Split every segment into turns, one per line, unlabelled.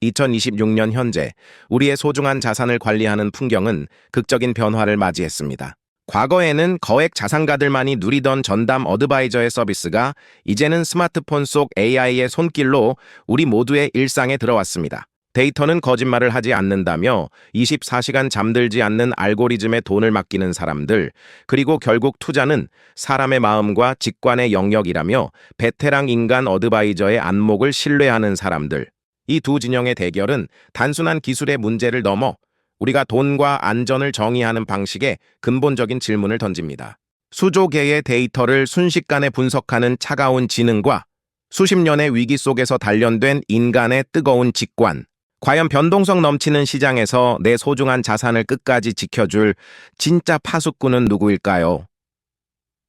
2026년 현재 우리의 소중한 자산을 관리하는 풍경은 극적인 변화를 맞이했습니다. 과거에는 거액 자산가들만이 누리던 전담 어드바이저의 서비스가 이제는 스마트폰 속 AI의 손길로 우리 모두의 일상에 들어왔습니다. 데이터는 거짓말을 하지 않는다며 24시간 잠들지 않는 알고리즘에 돈을 맡기는 사람들, 그리고 결국 투자는 사람의 마음과 직관의 영역이라며 베테랑 인간 어드바이저의 안목을 신뢰하는 사람들. 이 두 진영의 대결은 단순한 기술의 문제를 넘어 우리가 돈과 안전을 정의하는 방식에 근본적인 질문을 던집니다. 수조 개의 데이터를 순식간에 분석하는 차가운 지능과 수십 년의 위기 속에서 단련된 인간의 뜨거운 직관. 과연 변동성 넘치는 시장에서 내 소중한 자산을 끝까지 지켜줄 진짜 파수꾼은 누구일까요?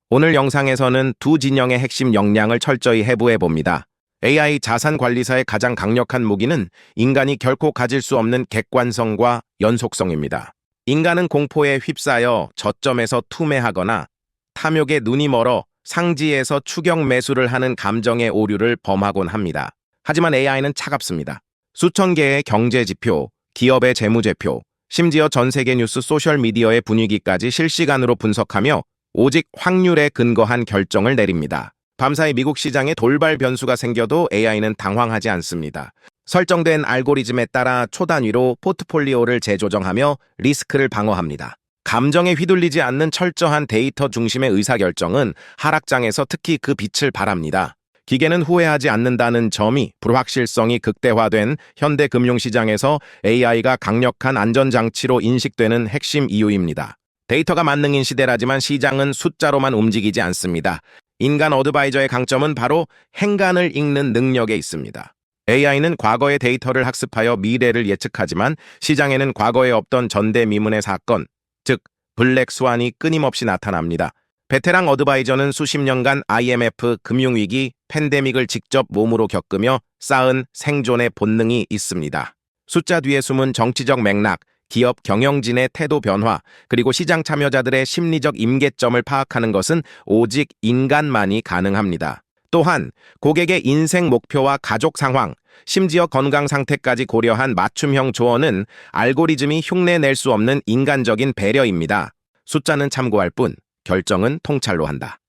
오늘 영상에서는 두 진영의 핵심 역량을 철저히 해부해봅니다. AI 자산관리사의 가장 강력한 무기는 인간이 결코 가질 수 없는 객관성과 연속성입니다. 인간은 공포에 휩싸여 저점에서 투매하거나 탐욕에 눈이 멀어 상지에서 추격 매수를 하는 감정의 오류를 범하곤 합니다. 하지만 AI는 차갑습니다. 수천 개의 경제 지표, 기업의 재무제표, 심지어 전 세계 뉴스 소셜미디어의 분위기까지 실시간으로 분석하며 오직 확률에 근거한 결정을 내립니다. 밤사이 미국 시장에 돌발 변수가 생겨도 AI는 당황하지 않습니다. 설정된 알고리즘에 따라 초단위로 포트폴리오를 재조정하며 리스크를 방어합니다. 감정에 휘둘리지 않는 철저한 데이터 중심의 의사결정은 하락장에서 특히 그 빛을 발합니다. 기계는 후회하지 않는다는 점이 불확실성이 극대화된 현대 금융시장에서 AI가 강력한 안전장치로 인식되는 핵심 이유입니다. 데이터가 만능인 시대라지만 시장은 숫자로만 움직이지 않습니다. 인간 어드바이저의 강점은 바로 행간을 읽는 능력에 있습니다. AI는 과거의 데이터를 학습하여 미래를 예측하지만 시장에는 과거에 없던 전대미문의 사건, 즉 블랙스완이 끊임없이 나타납니다. 베테랑 어드바이저는 수십 년간 IMF, 금융위기, 팬데믹을 직접 몸으로 겪으며 쌓은 생존의 본능이 있습니다. 숫자 뒤에 숨은 정치적 맥락, 기업 경영진의 태도 변화, 그리고 시장 참여자들의 심리적 임계점을 파악하는 것은 오직 인간만이 가능합니다. 또한 고객의 인생 목표와 가족 상황, 심지어 건강 상태까지 고려한 맞춤형 조언은 알고리즘이 흉내낼 수 없는 인간적인 배려입니다. 숫자는 참고할 뿐, 결정은 통찰로 한다.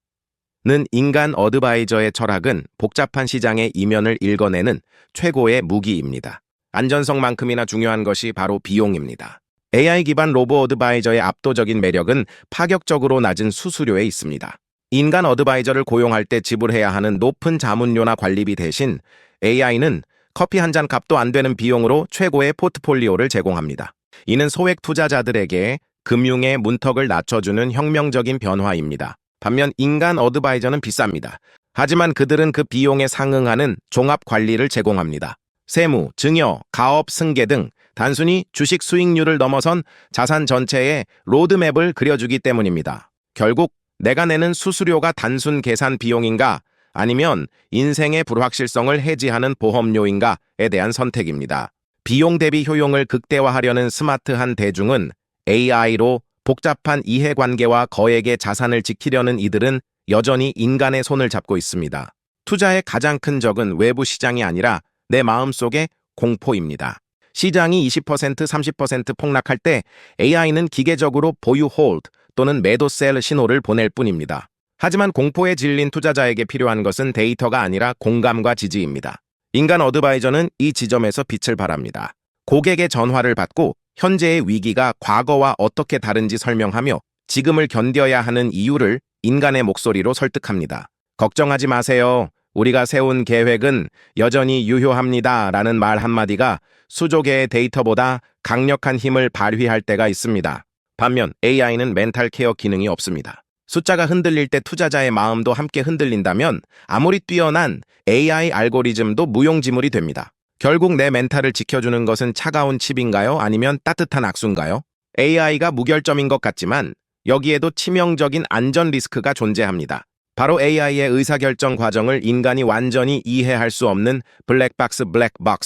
는 인간 어드바이저의 철학은 복잡한 시장의 이면을 읽어내는 최고의 무기입니다. 안전성만큼이나 중요한 것이 바로 비용입니다. AI 기반 로보 어드바이저의 압도적인 매력은 파격적으로 낮은 수수료에 있습니다. 인간 어드바이저를 고용할 때 지불해야 하는 높은 자문료나 관리비 대신 AI는 커피 한 잔 값도 안 되는 비용으로 최고의 포트폴리오를 제공합니다. 이는 소액 투자자들에게 금융의 문턱을 낮춰주는 혁명적인 변화입니다. 반면 인간 어드바이저는 비쌉니다. 하지만 그들은 그 비용에 상응하는 종합 관리를 제공합니다. 세무, 증여, 가업 승계 등 단순히 주식 수익률을 넘어선 자산 전체의 로드맵을 그려주기 때문입니다. 결국 내가 내는 수수료가 단순 계산 비용인가 아니면 인생의 불확실성을 해지하는 보험료인가에 대한 선택입니다. 비용 대비 효용을 극대화하려는 스마트한 대중은 AI로 복잡한 이해관계와 거액의 자산을 지키려는 이들은 여전히 인간의 손을 잡고 있습니다. 투자의 가장 큰 적은 외부 시장이 아니라 내 마음속의 공포입니다. 시장이 20%, 30% 폭락할 때 AI는 기계적으로 보유 홀드 또는 매도 셀 신호를 보낼 뿐입니다. 하지만 공포에 질린 투자자에게 필요한 것은 데이터가 아니라 공감과 지지입니다. 인간 어드바이저는 이 지점에서 빛을 발합니다. 고객의 전화를 받고 현재의 위기가 과거와 어떻게 다른지 설명하며 지금을 견뎌야 하는 이유를 인간의 목소리로 설득합니다. 걱정하지 마세요. 우리가 세운 계획은 여전히 유효합니다. 라는 말 한마디가 수조 개의 데이터보다 강력한 힘을 발휘할 때가 있습니다. 반면 AI는 멘탈 케어 기능이 없습니다. 숫자가 흔들릴 때 투자자의 마음도 함께 흔들린다면 아무리 뛰어난 AI 알고리즘도 무용지물이 됩니다. 결국 내 멘탈을 지켜주는 것은 차가운 칩인가요? 아니면 따뜻한 악수인가요? AI가 무결점인 것 같지만 여기에도 치명적인 안전 리스크가 존재합니다. 바로 AI의 의사결정 과정을 인간이 완전히 이해할 수 없는 블랙박스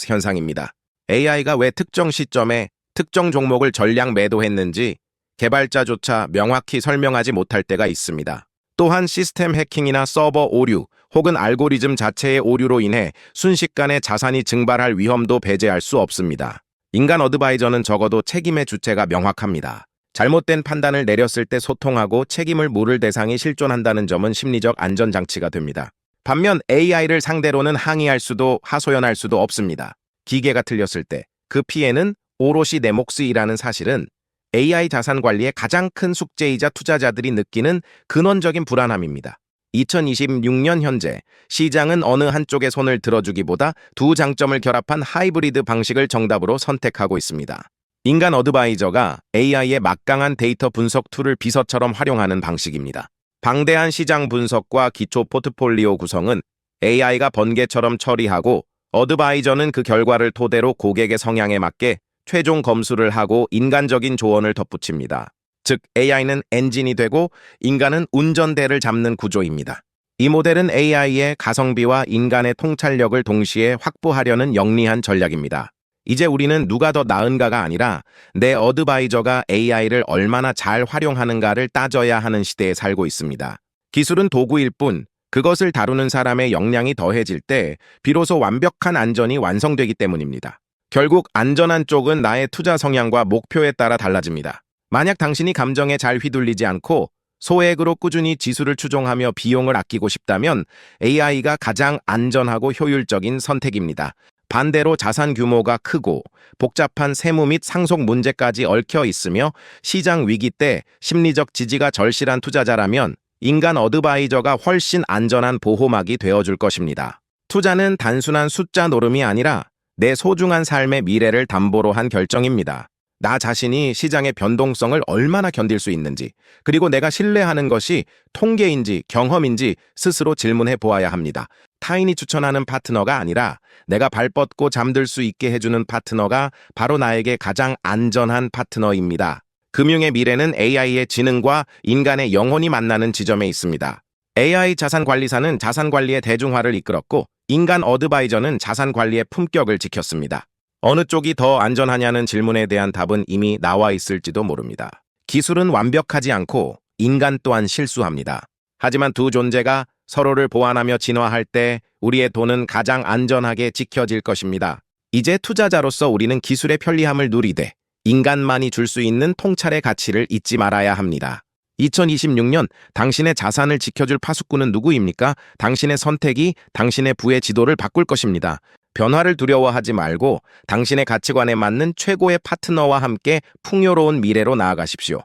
현상입니다. AI가 왜 특정 시점에 특정 종목을 전량 매도했는지 개발자조차 명확히 설명하지 못할 때가 있습니다. 또한 시스템 해킹이나 서버 오류 혹은 알고리즘 자체의 오류로 인해 순식간에 자산이 증발할 위험도 배제할 수 없습니다. 인간 어드바이저는 적어도 책임의 주체가 명확합니다. 잘못된 판단을 내렸을 때 소통하고 책임을 물을 대상이 실존한다는 점은 심리적 안전장치가 됩니다. 반면 AI를 상대로는 항의할 수도 하소연할 수도 없습니다. 기계가 틀렸을 때 그 피해는 오롯이 내 몫이라는 사실은 AI 자산 관리의 가장 큰 숙제이자 투자자들이 느끼는 근원적인 불안함입니다. 2026년 현재 시장은 어느 한쪽에 손을 들어주기보다 두 장점을 결합한 하이브리드 방식을 정답으로 선택하고 있습니다. 인간 어드바이저가 AI의 막강한 데이터 분석 툴을 비서처럼 활용하는 방식입니다. 방대한 시장 분석과 기초 포트폴리오 구성은 AI가 번개처럼 처리하고 어드바이저는 그 결과를 토대로 고객의 성향에 맞게 최종 검수를 하고 인간적인 조언을 덧붙입니다. 즉, AI는 엔진이 되고 인간은 운전대를 잡는 구조입니다. 이 모델은 AI의 가성비와 인간의 통찰력을 동시에 확보하려는 영리한 전략입니다. 이제 우리는 누가 더 나은가가 아니라 내 어드바이저가 AI를 얼마나 잘 활용하는가를 따져야 하는 시대에 살고 있습니다. 기술은 도구일 뿐 그것을 다루는 사람의 역량이 더해질 때 비로소 완벽한 안전이 완성되기 때문입니다. 결국 안전한 쪽은 나의 투자 성향과 목표에 따라 달라집니다. 만약 당신이 감정에 잘 휘둘리지 않고 소액으로 꾸준히 지수를 추종하며 비용을 아끼고 싶다면 AI가 가장 안전하고 효율적인 선택입니다. 반대로 자산 규모가 크고 복잡한 세무 및 상속 문제까지 얽혀 있으며 시장 위기 때 심리적 지지가 절실한 투자자라면 인간 어드바이저가 훨씬 안전한 보호막이 되어줄 것입니다. 투자는 단순한 숫자 노름이 아니라 내 소중한 삶의 미래를 담보로 한 결정입니다. 나 자신이 시장의 변동성을 얼마나 견딜 수 있는지, 그리고 내가 신뢰하는 것이 통계인지 경험인지 스스로 질문해 보아야 합니다. 타인이 추천하는 파트너가 아니라 내가 발 뻗고 잠들 수 있게 해주는 파트너가 바로 나에게 가장 안전한 파트너입니다. 금융의 미래는 AI의 지능과 인간의 영혼이 만나는 지점에 있습니다. AI 자산관리사는 자산관리의 대중화를 이끌었고 인간 어드바이저는 자산관리의 품격을 지켰습니다. 어느 쪽이 더 안전하냐는 질문에 대한 답은 이미 나와 있을지도 모릅니다. 기술은 완벽하지 않고 인간 또한 실수합니다. 하지만 두 존재가 서로를 보완하며 진화할 때 우리의 돈은 가장 안전하게 지켜질 것입니다. 이제 투자자로서 우리는 기술의 편리함을 누리되 인간만이 줄 수 있는 통찰의 가치를 잊지 말아야 합니다. 2026년 당신의 자산을 지켜줄 파수꾼은 누구입니까? 당신의 선택이 당신의 부의 지도를 바꿀 것입니다. 변화를 두려워하지 말고 당신의 가치관에 맞는 최고의 파트너와 함께 풍요로운 미래로 나아가십시오.